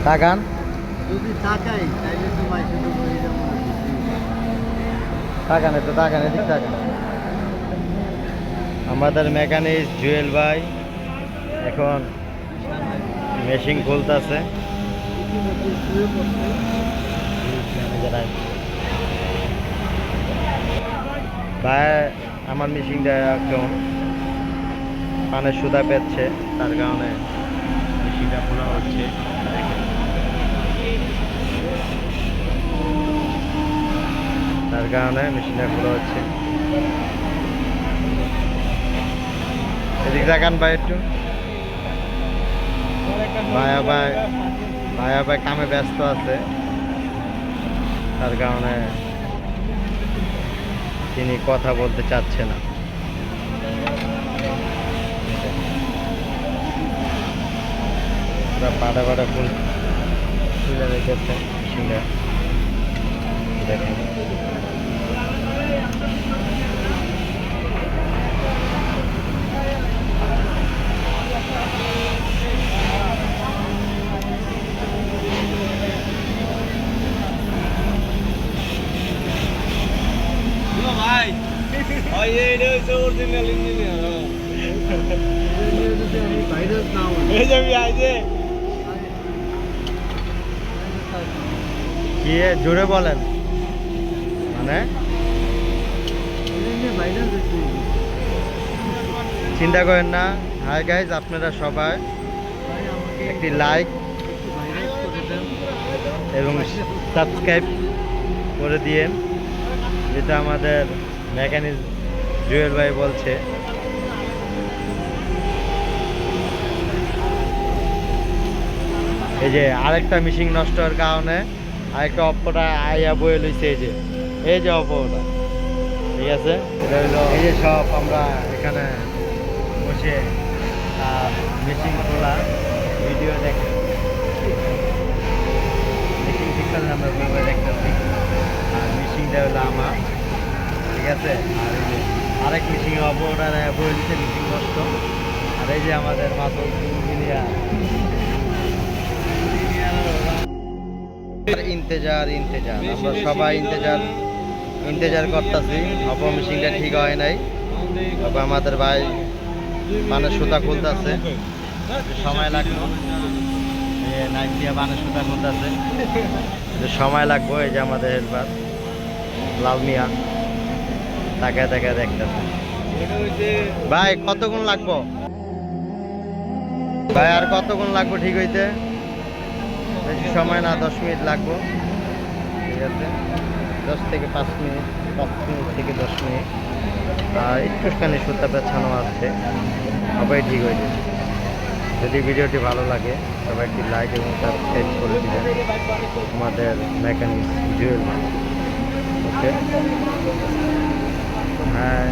তাকান যদি তাকাই তাইলে তো ভাই শুধু তাকান একটু তাকান এদিক তাকান। আমাদের মেকানিক জুয়েল ভাই এখন মেশিন খুলতেছে। ইতিমধ্যে শুয়ে পড়ছে। ভাই আমার মেশিনটা একদম পানের সুতা পেচ্ছে, তার কারণে মেশিনটা খোলা হচ্ছে। তার কারণে মেশিনটা খোলা হচ্ছে। এদিক দেখান ভাই একটু। ভাইয়া ভাই কামে ব্যস্ত আছে, তার কারণে তিনি কথা বলতে চাচ্ছে না। পাড়া পাড়া ফুল খুলে রেখেছে মেশিনটা, দেখেন। ভাই ওই এইটা হচ্ছে অরিজিনাল ইঞ্জিনিয়ার। যদি আমি ভাইরাস না হই এই যে আইছে কি জোরে বলেন, মানে ভাইরাস হচ্ছে। চিন্তা করেন না। হাই গাইজ, আপনারা সবাই একটি লাইক এবং সাবস্ক্রাইব করে দিয়েন, যেটা আমাদের মেকানিক জুয়েল ভাই বলছে। এই যে আরেকটা মেশিন নষ্ট হওয়ার কারণে আরেকটা অপোটা আইয়া বয়ে লইছে। এই যে অপোটা, ঠিক আছে। এটা হলো এই যে সব আমরা এখানে বসে মেশিন খোলা ভিডিও দেখে, মেশিন ঠিক করলে আমরা ভিডিও দেখতেছি। আর মেশিনটা হলো আমার, ঠিক আছে। আর এই যে আরেক মেশিন অপোটা বয়ে দিচ্ছে, মেশিন নষ্ট। আর এই যে আমাদের মাসুদ ইঞ্জিনিয়ার। ইন্তেজার আমরা সবাই ইন্তেজার করতেছি। অপো মেশিনটা ঠিক হয় নাই, তবে আমাদের ভাই বানের সুতা খুলতেছে, সময় লাগলো। নাইট দিয়ে বানের সুতা খুলতেছে, সময় লাগবো। এই যে আমাদের হেল্পার লাল মিয়া তাকে দেখতেছে। ভাই কতক্ষণ লাগবো ভাই? আর কতক্ষণ লাগবো ঠিক হইতে? বেশি সময় না, 10 মিনিট লাগবো, ঠিক আছে। 10 থেকে 5 মিনিট, 5 মিনিট থেকে 10 মিনিট। আর একটুখানি সুতা পেছানো আছে, সবাই ঠিক হয়ে যাবে। যদি ভিডিওটি ভালো লাগে সবাই একটি লাইক এবং সাবস্ক্রাইব করে দিবেন আমাদের মেকানিক জুয়েল। ওকে, হ্যাঁ।